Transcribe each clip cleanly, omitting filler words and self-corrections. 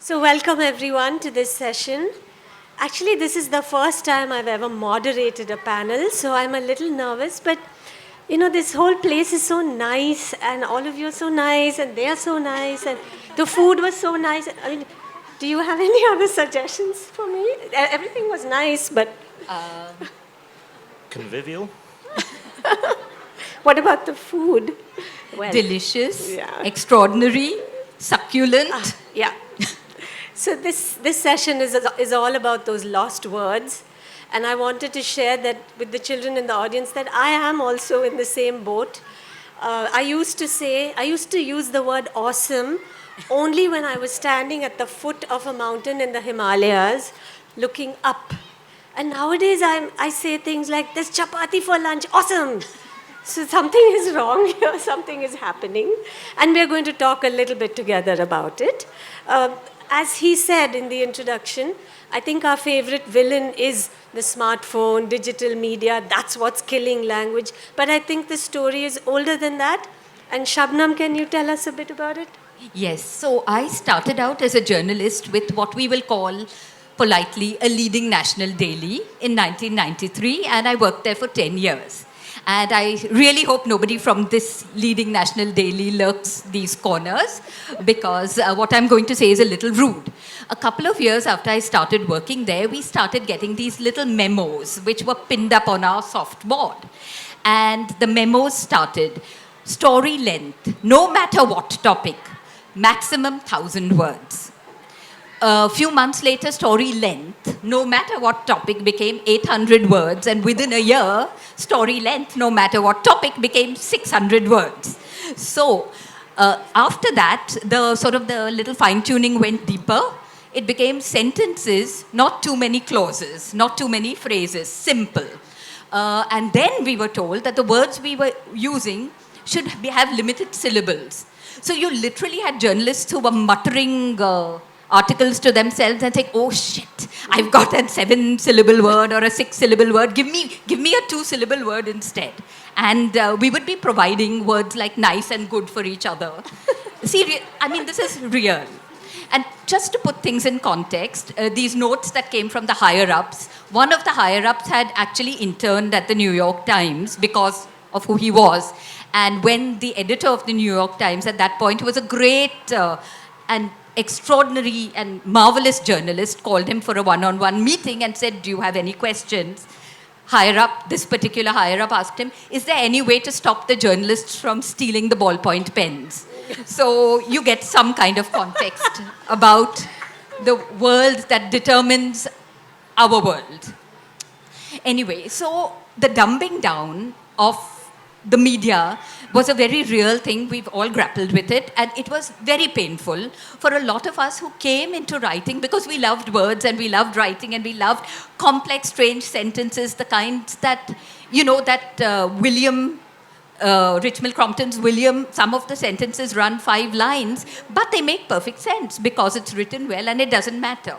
So welcome everyone to this session. Actually, this is the first time I've ever moderated a panel, so I'm a little nervous, but you know, this whole place is so nice, and all of you are so nice, and they are so nice, and the food was so nice. I mean, do you have any other suggestions for me? Everything was nice, but... Convivial. What about the food? Well, delicious, extraordinary, succulent. Yeah. So this session is all about those lost words. And I wanted to share that with the children in the audience that I am also in the same boat. I used to use the word awesome only when I was standing at the foot of a mountain in the Himalayas looking up. And nowadays I say things like, there's chapati for lunch, awesome. So something is wrong here, something is happening. And we're going to talk a little bit together about it. As he said in the introduction, I think our favorite villain is the smartphone, digital media. That's what's killing language. But I think the story is older than that. And Shabnam, can you tell us a bit about it? Yes. So I started out as a journalist with what we will call politely a leading national daily in 1993. And I worked there for 10 years. And I really hope nobody from this leading national daily lurks these corners, because what I'm going to say is a little rude. A couple of years after I started working there, we started getting these little memos which were pinned up on our soft board. And the memos started, story length, no matter what topic, maximum 1,000 words. A few months later, story length, no matter what topic, became 800 words. And within a year, story length, no matter what topic, became 600 words. So after that, the little fine-tuning went deeper. It became sentences, not too many clauses, not too many phrases, simple. And then we were told that the words we were using should have limited syllables. So you literally had journalists who were muttering articles to themselves and saying, oh shit, I've got a 7-syllable word or a 6-syllable word. Give me a 2-syllable word instead. And we would be providing words like nice and good for each other. See, I mean, this is real. And just to put things in context, these notes that came from the higher-ups, one of the higher-ups had actually interned at the New York Times because of who he was. And when the editor of the New York Times at that point, who was a great and extraordinary and marvelous journalist, called him for a one-on-one meeting and said, do you have any questions? This particular higher-up asked him, is there any way to stop the journalists from stealing the ballpoint pens? So you get some kind of context about the world that determines our world. Anyway, so the dumbing down of the media was a very real thing. We've all grappled with it, and it was very painful for a lot of us who came into writing because we loved words and we loved writing and we loved complex, strange sentences, the kinds that, you know, that Richmond Crompton's William, some of the sentences run 5 lines, but they make perfect sense because it's written well and it doesn't matter.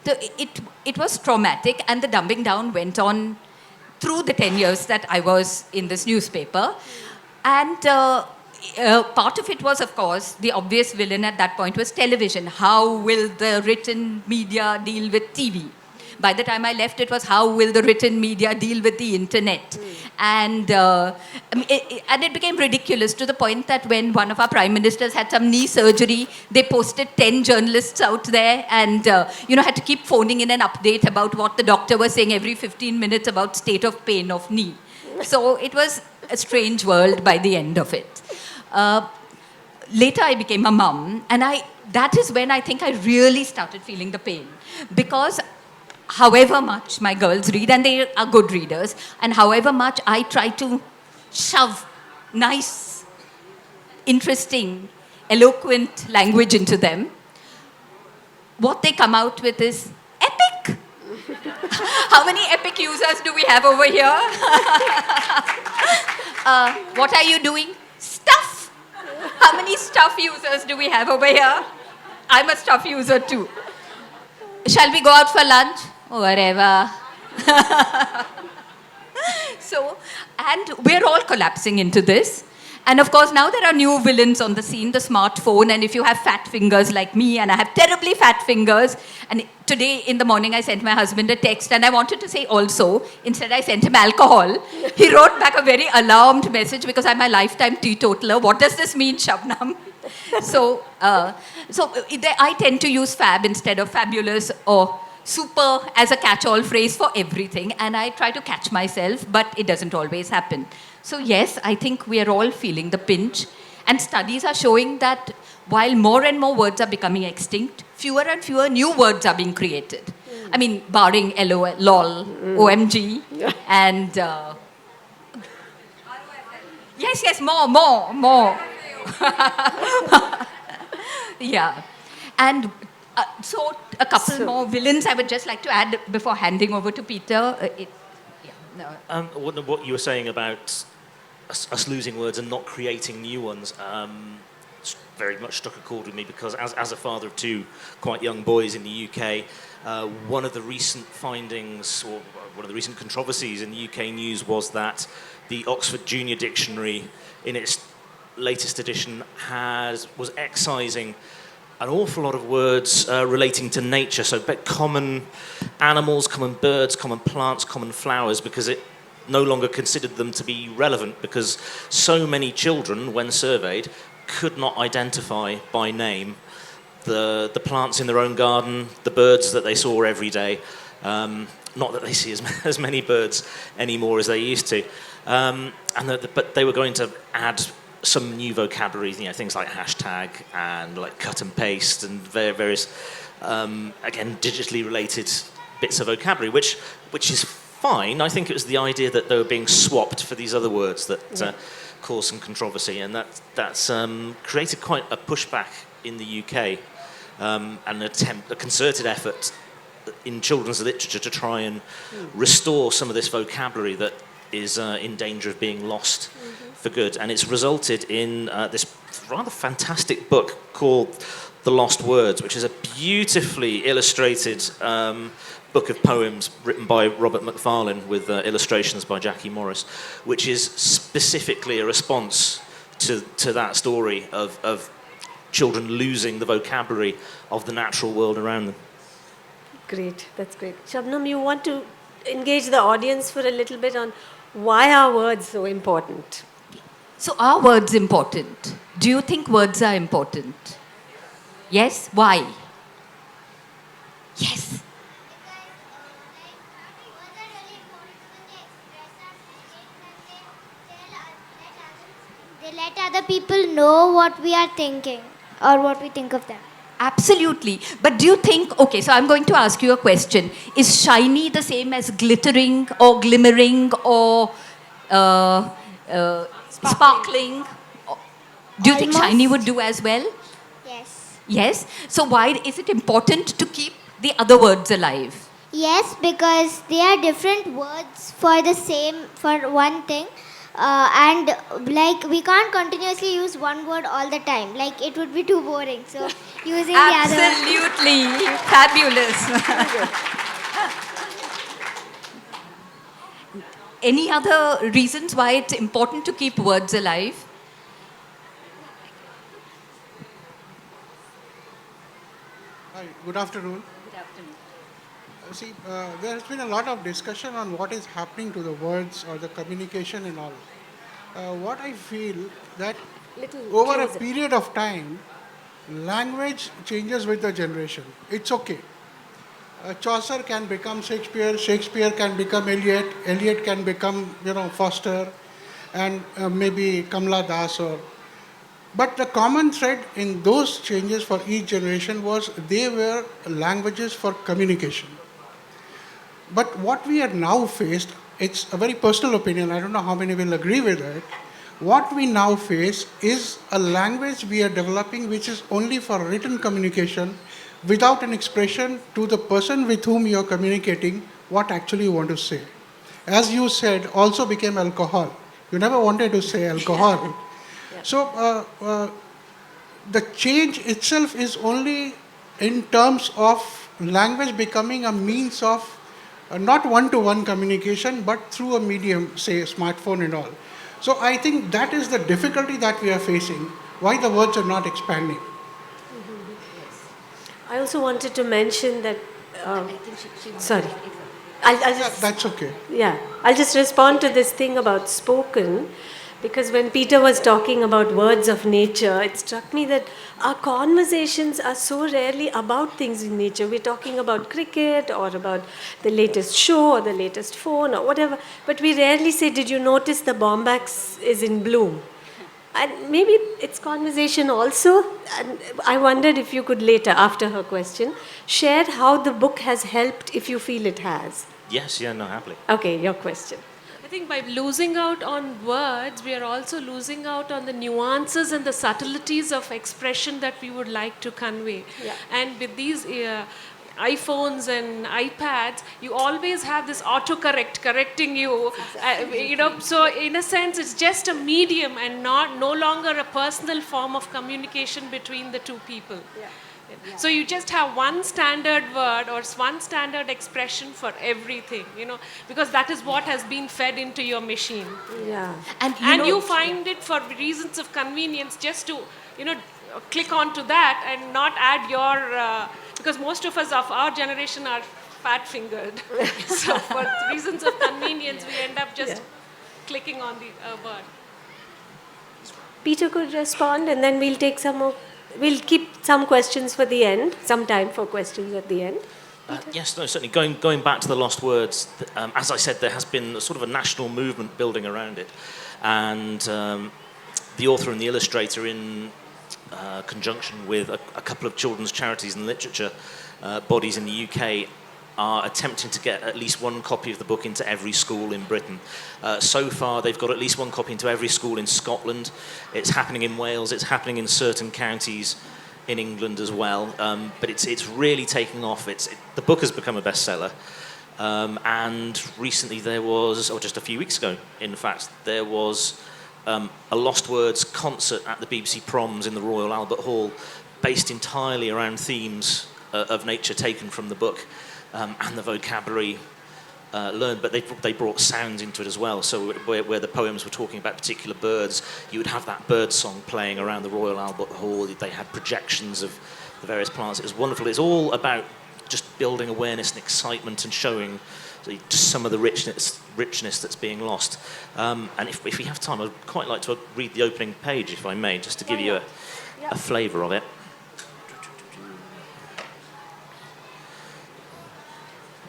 It was traumatic, and the dumbing down went on through the 10 years that I was in this newspaper. And part of it was, of course, the obvious villain at that point was television. How will the written media deal with TV? By the time I left, it was how will the written media deal with the internet? And it became ridiculous to the point that when one of our prime ministers had some knee surgery, they posted 10 journalists out there and had to keep phoning in an update about what the doctor was saying every 15 minutes about state of pain of knee. So it was a strange world by the end of it. Later I became a mum, and that is when I think I really started feeling the pain, because however much my girls read, and they are good readers, and however much I try to shove nice, interesting, eloquent language into them, what they come out with is epic. How many epic users do we have over here? What are you doing? Stuff. How many stuff users do we have over here? I'm a stuff user too. Shall we go out for lunch? Whatever. So, and we're all collapsing into this. And of course, now there are new villains on the scene, the smartphone. And if you have fat fingers like me, and I have terribly fat fingers, and today in the morning I sent my husband a text, and I wanted to say also, instead I sent him alcohol. He wrote back a very alarmed message because I'm a lifetime teetotaler. What does this mean, Shabnam? So I tend to use fab instead of fabulous or super as a catch-all phrase for everything, and I try to catch myself, but it doesn't always happen. So yes, I think we are all feeling the pinch, and studies are showing that while more and more words are becoming extinct, fewer and fewer new words are being created. I mean, barring LOL, LOL, OMG, and yes, more. Yeah, and so a couple more villains I would just like to add before handing over to Peter. What you were saying about us losing words and not creating new ones very much struck a chord with me, because as a father of two quite young boys in the UK, one of the recent findings, or one of the recent controversies in the UK news, was that the Oxford Junior Dictionary, in its latest edition, was excising an awful lot of words relating to nature, so common animals, common birds, common plants, common flowers, because it no longer considered them to be relevant, because so many children, when surveyed, could not identify by name the plants in their own garden, the birds that they saw every day. Not that they see as many birds anymore as they used to. But they were going to add some new vocabularies, things like hashtag and like cut and paste and various, again, digitally related bits of vocabulary, which is fine. I think it was the idea that they were being swapped for these other words that caused some controversy, and that's created quite a pushback in the UK, a concerted effort in children's literature to try and restore some of this vocabulary that is in danger of being lost for good. And it's resulted in this rather fantastic book called The Lost Words, which is a beautifully illustrated book of poems written by Robert Macfarlane with illustrations by Jackie Morris, which is specifically a response to that story of children losing the vocabulary of the natural world around them. Great, that's great. Shabnam, you want to engage the audience for a little bit on why are words so important? So are words important? Do you think words are important? Yes? Why? Yes. They let other people know what we are thinking or what we think of them. Absolutely. But do you think, okay, so I'm going to ask you a question. Is shiny the same as glittering or glimmering or sparkling? Do you think shiny would do as well? Yes. Yes? So why is it important to keep the other words alive? Yes, because they are different words for one thing. And like we can't continuously use one word all the time. Like it would be too boring. So using the other. Absolutely. Fabulous. Any other reasons why it's important to keep words alive? Hi, good afternoon. Good afternoon. There has been a lot of discussion on what is happening to the words or the communication and all. What I feel that over a period of time, language changes with the generation. It's okay. Chaucer can become Shakespeare, Shakespeare can become Eliot, Eliot can become, Foster, and maybe Kamala Das. But the common thread in those changes for each generation was they were languages for communication. But what we are now faced, it's a very personal opinion, I don't know how many will agree with it. What we now face is a language we are developing which is only for written communication without an expression to the person with whom you are communicating what actually you want to say. As you said, also became alcohol. You never wanted to say alcohol. Yeah. So the change itself is only in terms of language becoming a means of not one-to-one communication, but through a medium, say a smartphone and all. So I think that is the difficulty that we are facing, why the words are not expanding. I also wanted to mention that. Sorry. I'll just, That's okay. yeah, I'll just respond to this thing about spoken, because when Peter was talking about words of nature, it struck me that our conversations are so rarely about things in nature. We're talking about cricket or about the latest show or the latest phone or whatever, but we rarely say, did you notice the bombax is in bloom? And maybe it's conversation also. And I wondered if you could later, after her question, share how the book has helped, if you feel it has. Yes, yeah, no, happily. Okay, your question. I think by losing out on words, we are also losing out on the nuances and the subtleties of expression that we would like to convey. Yeah. And with these iPhones and iPads, you always have this autocorrect correcting you. So in a sense, it's just a medium and no longer a personal form of communication between the two people. Yeah. So you just have one standard word or one standard expression for everything, because that is what has been fed into your machine. Yeah. And you find it for reasons of convenience just to, click onto that and not add your, because most of us of our generation are fat-fingered. So for reasons of convenience, we end up just clicking on the word. Peter could respond, and then we'll take some more. We'll keep some questions for the end, some time for questions at the end. Yes, no, certainly. Going back to the lost words, as I said, there has been sort of a national movement building around it. And the author and the illustrator, in conjunction with a couple of children's charities and literature bodies in the UK, are attempting to get at least one copy of the book into every school in Britain. So far, they've got at least one copy into every school in Scotland. It's happening in Wales. It's happening in certain counties in England as well. But it's really taking off. The book has become a bestseller. And recently there was, or just a few weeks ago, in fact, there was a Lost Words concert at the BBC Proms in the Royal Albert Hall, based entirely around themes of nature taken from the book. And the vocabulary learned, but they brought sounds into it as well. So where the poems were talking about particular birds, you would have that bird song playing around the Royal Albert Hall. They had projections of the various plants. It was wonderful. It's all about just building awareness and excitement and showing just some of the richness that's being lost. And if we have time, I'd quite like to read the opening page, if I may, just to give you a flavour of it.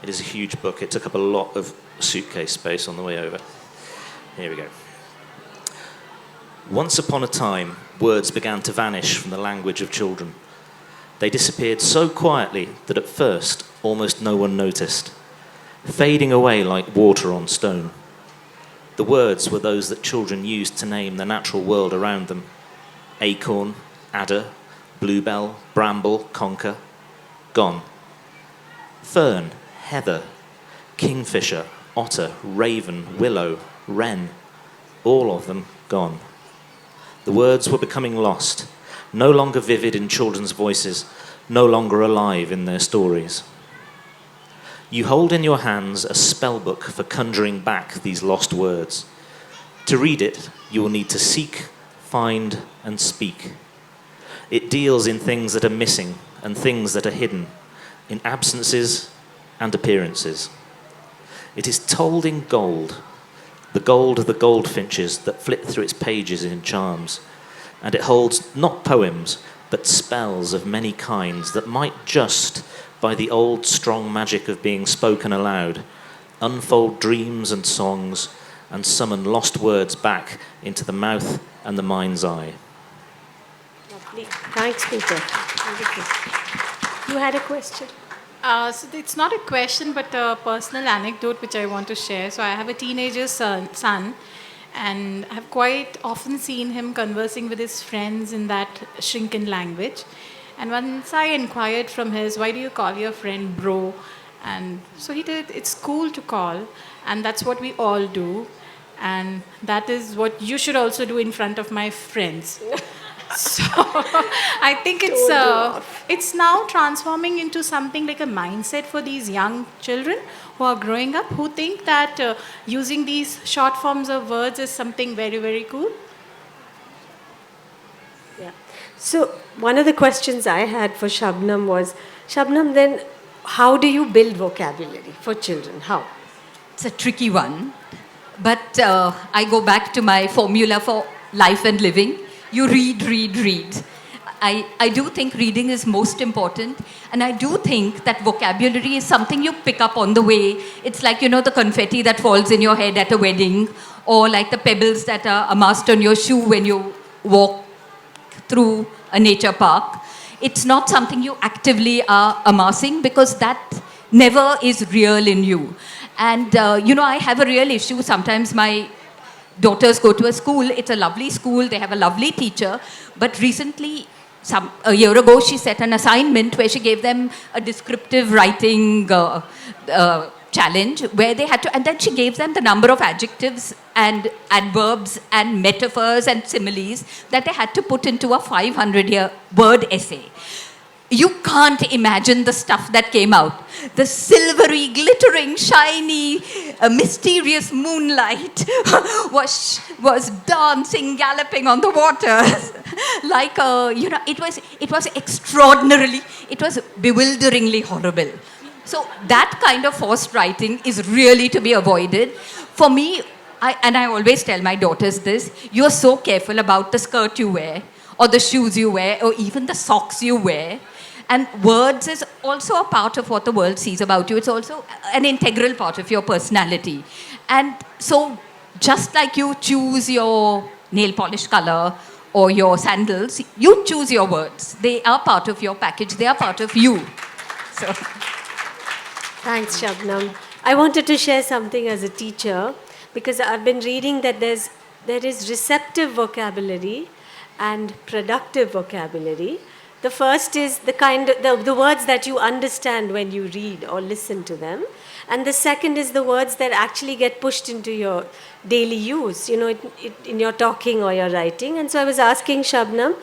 It is a huge book. It took up a lot of suitcase space on the way over. Here we go. Once upon a time, words began to vanish from the language of children. They disappeared so quietly that at first almost no one noticed, fading away like water on stone. The words were those that children used to name the natural world around them. Acorn, adder, bluebell, bramble, conker, gone. Fern, heather, kingfisher, otter, raven, willow, wren, all of them gone. The words were becoming lost, no longer vivid in children's voices, no longer alive in their stories. You hold in your hands a spell book for conjuring back these lost words. To read it, you will need to seek, find, and speak. It deals in things that are missing and things that are hidden, in absences and appearances. It is told in gold, the gold of the goldfinches that flit through its pages in charms, and it holds not poems, but spells of many kinds that might just, by the old strong magic of being spoken aloud, unfold dreams and songs and summon lost words back into the mouth and the mind's eye. Lovely. Thanks, Peter. You had a question? So it's not a question, but a personal anecdote which I want to share. So I have a teenager son, and I've quite often seen him conversing with his friends in that Shrinken language. And once I inquired from why do you call your friend bro? And so he did, it's cool to call, and that's what we all do. And that is what you should also do in front of my friends. So I think it's now transforming into something like a mindset for these young children who are growing up, who think that using these short forms of words is something very, very cool. Yeah. So one of the questions I had for Shabnam was, Shabnam, then how do you build vocabulary for children? How? It's a tricky one, but I go back to my formula for life and living. You read, read, read. I do think reading is most important, and I do think that vocabulary is something you pick up on the way. It's like, you know, the confetti that falls in your head at a wedding, or like the pebbles that are amassed on your shoe when you walk through a nature park. It's not something you actively are amassing, because that never is real in you. And, you know, I have a real issue. Sometimes my daughters go to a school. It's a lovely school. They have a lovely teacher. But recently, a year ago, she set an assignment where she gave them a descriptive writing challenge where they had to, and then she gave them the number of adjectives and adverbs and metaphors and similes that they had to put into a 500-word essay. You can't imagine the stuff that came out. The silvery, glittering, shiny, mysterious moonlight was dancing, galloping on the waters. Like, you know, it was extraordinarily, it was bewilderingly horrible. So that kind of forced writing is really to be avoided. For me, I always tell my daughters this, you're so careful about the skirt you wear, or the shoes you wear, or even the socks you wear. And words is also a part of what the world sees about you. It's also an integral part of your personality. And so just like you choose your nail polish color or your sandals, you choose your words. They are part of your package. They are part of you. So. Thanks, Shabnam. I wanted to share something as a teacher, because I've been reading that there is receptive vocabulary and productive vocabulary. The first is the words that you understand when you read or listen to them. And the second is the words that actually get pushed into your daily use, you know, in your talking or your writing. And so I was asking Shabnam,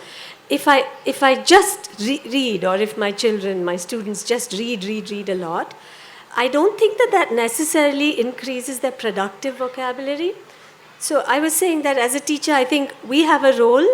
if I just read, or if my children, my students just read a lot, I don't think that necessarily increases their productive vocabulary. So I was saying that as a teacher, I think we have a role.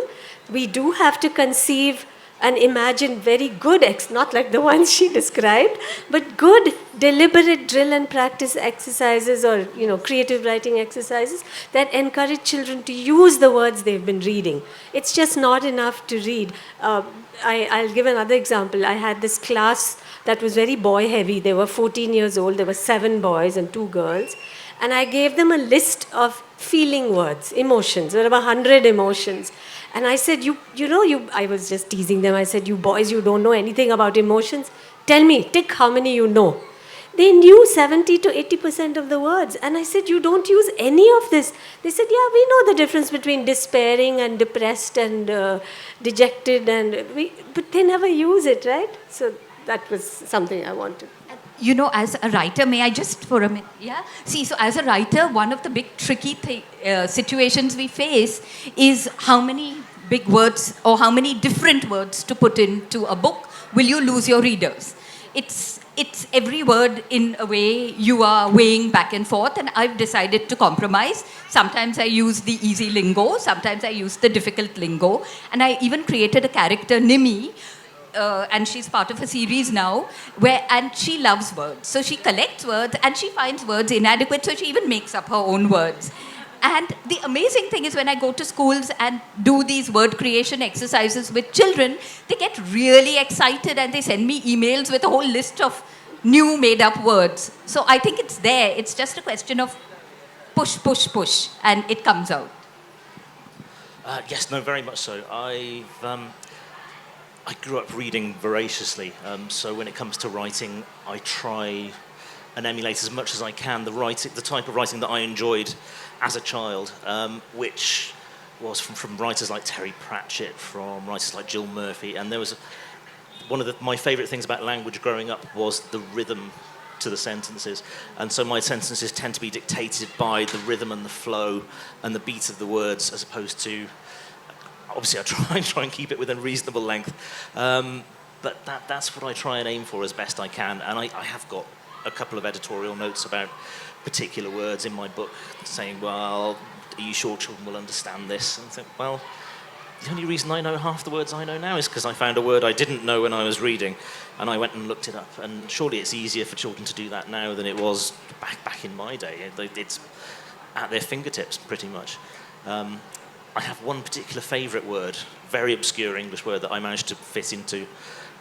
We do have to conceive and imagine very good, not like the ones she described, but good, deliberate drill and practice exercises, or, you know, creative writing exercises that encourage children to use the words they've been reading. It's just not enough to read. I'll give another example. I had this class that was very boy-heavy. They were 14 years old. There were 7 boys and 2 girls. And I gave them a list of feeling words, emotions. There were 100 emotions. And I said, I was just teasing them. I said, you boys, you don't know anything about emotions. Tell me, tick how many you know. They knew 70 to 80% of the words. And I said, you don't use any of this. They said, yeah, we know the difference between despairing and depressed and dejected. But they never use it, right? So that was something I wanted. You know, as a writer, may I just for a minute? Yeah. See, so as a writer, one of the big tricky situations we face is how many big words or how many different words to put into a book will you lose your readers. It's every word in a way you are weighing back and forth, and I've decided to compromise. Sometimes I use the easy lingo, sometimes I use the difficult lingo, and I even created a character, Nimi, and she's part of a series now, and she loves words. So she collects words and she finds words inadequate, so she even makes up her own words. And the amazing thing is when I go to schools and do these word creation exercises with children, they get really excited and they send me emails with a whole list of new made up words. So I think it's there. It's just a question of push, push, push, and it comes out. Yes, no, very much so. I grew up reading voraciously, so when it comes to writing, I try and emulate as much as I can the type of writing that I enjoyed as a child, which was from writers like Terry Pratchett, from writers like Jill Murphy, and there was one of my favourite things about language growing up was the rhythm to the sentences, and so my sentences tend to be dictated by the rhythm and the flow and the beat of the words, as opposed to obviously, I try and keep it within reasonable length. But that's what I try and aim for as best I can. And I have got a couple of editorial notes about particular words in my book saying, well, are you sure children will understand this? And I think, well, the only reason I know half the words I know now is because I found a word I didn't know when I was reading, and I went and looked it up. And surely it's easier for children to do that now than it was back in my day. It's at their fingertips, pretty much. I have one particular favourite word, very obscure English word that I managed to fit into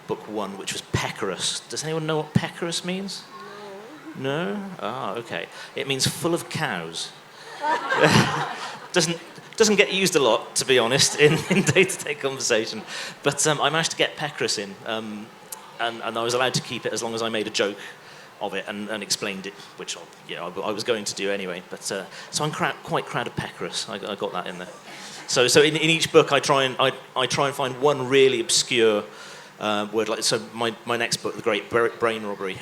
book one, which was pecorous. Does anyone know what pecorous means? No? Ah, okay. It means full of cows. Doesn't get used a lot, to be honest, in day-to-day conversation. But I managed to get pecorous in, and I was allowed to keep it as long as I made a joke of it and explained it, which I was going to do anyway. But so I'm quite proud of pecorous. I got that in there. So in each book, I try and find one really obscure word. Like so, my next book, The Great Brain Robbery,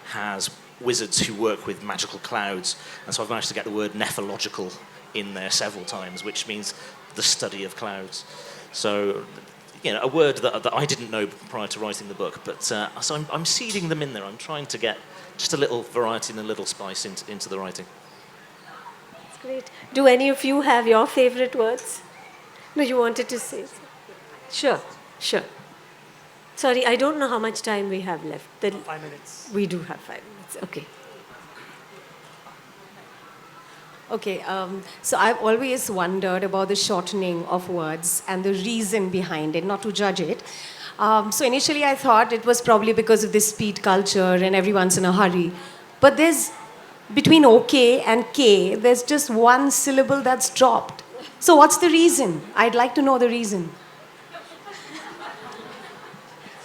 has wizards who work with magical clouds, and so I've managed to get the word nephological in there several times, which means the study of clouds. So, a word that I didn't know prior to writing the book, but so I'm seeding them in there. I'm trying to get just a little variety and a little spice into the writing. That's great. Do any of you have your favorite words? No, you wanted to say something. Sure. Sorry, I don't know how much time we have left. 5 minutes. We do have 5 minutes. Okay. Okay, so I've always wondered about the shortening of words and the reason behind it, not to judge it. So initially I thought it was probably because of this speed culture and everyone's in a hurry. But between OK and K, there's just one syllable that's dropped. So what's the reason? I'd like to know the reason.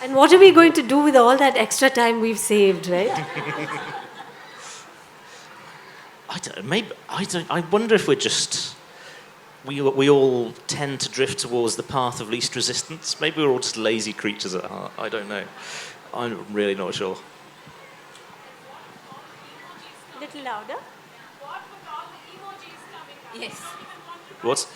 And what are we going to do with all that extra time we've saved, right? I don't know, maybe, I wonder if we all tend to drift towards the path of least resistance. Maybe we're all just lazy creatures at heart. I don't know. I'm really not sure. A little louder. Yes. What's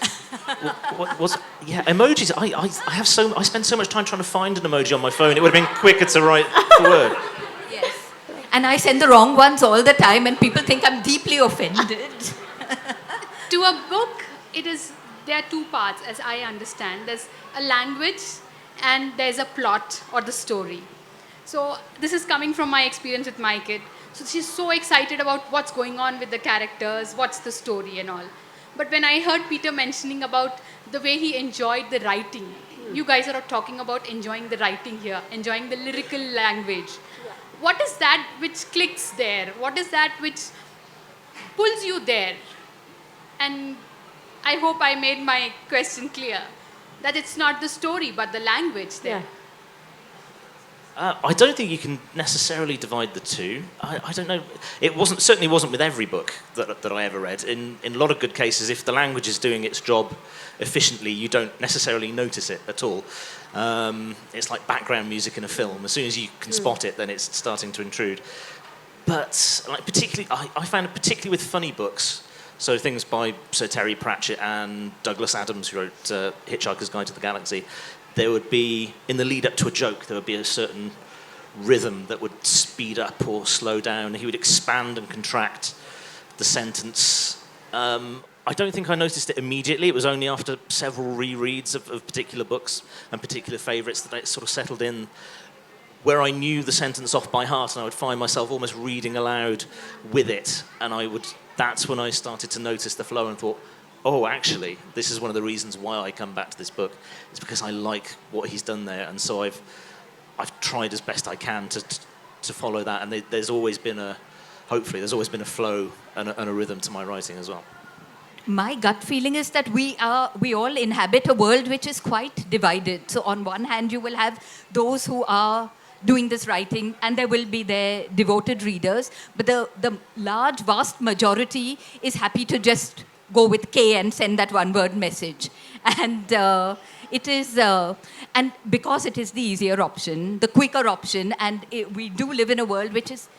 yeah, emojis. I spend so much time trying to find an emoji on my phone. It would have been quicker to write the word. Yes. And I send the wrong ones all the time, and people think I'm deeply offended. To a book, there are two parts, as I understand. There's a language and there's a plot or the story. So this is coming from my experience with my kid. So she's so excited about what's going on with the characters, what's the story and all. But when I heard Peter mentioning about the way he enjoyed the writing, you guys are talking about enjoying the writing here, enjoying the lyrical language. What is that which clicks there? What is that which pulls you there? And I hope I made my question clear, that it's not the story but the language there. Yeah. I don't think you can necessarily divide the two. I don't know. It certainly wasn't with every book that I ever read. In a lot of good cases, if the language is doing its job efficiently, you don't necessarily notice it at all. It's like background music in a film. As soon as you can spot it, then it's starting to intrude. But particularly, I found it particularly with funny books. So things by Sir Terry Pratchett and Douglas Adams, who wrote Hitchhiker's Guide to the Galaxy. There would be, in the lead up to a joke, there would be a certain rhythm that would speed up or slow down. He would expand and contract the sentence. I don't think I noticed it immediately. It was only after several rereads of particular books and particular favourites that it sort of settled in, where I knew the sentence off by heart, and I would find myself almost reading aloud with it. And that's when I started to notice the flow and thought, oh, actually, this is one of the reasons why I come back to this book. It's because I like what he's done there, and so I've tried as best I can to follow that. And there's always been a flow and a rhythm to my writing as well. My gut feeling is that we all inhabit a world which is quite divided. So on one hand, you will have those who are doing this writing, and there will be their devoted readers. But the large, vast majority is happy to just go with K and send that one-word message. And it is, and because it is the easier option, the quicker option, and we do live in a world which is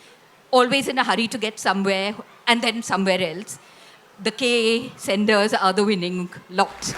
always in a hurry to get somewhere and then somewhere else, the K senders are the winning lot.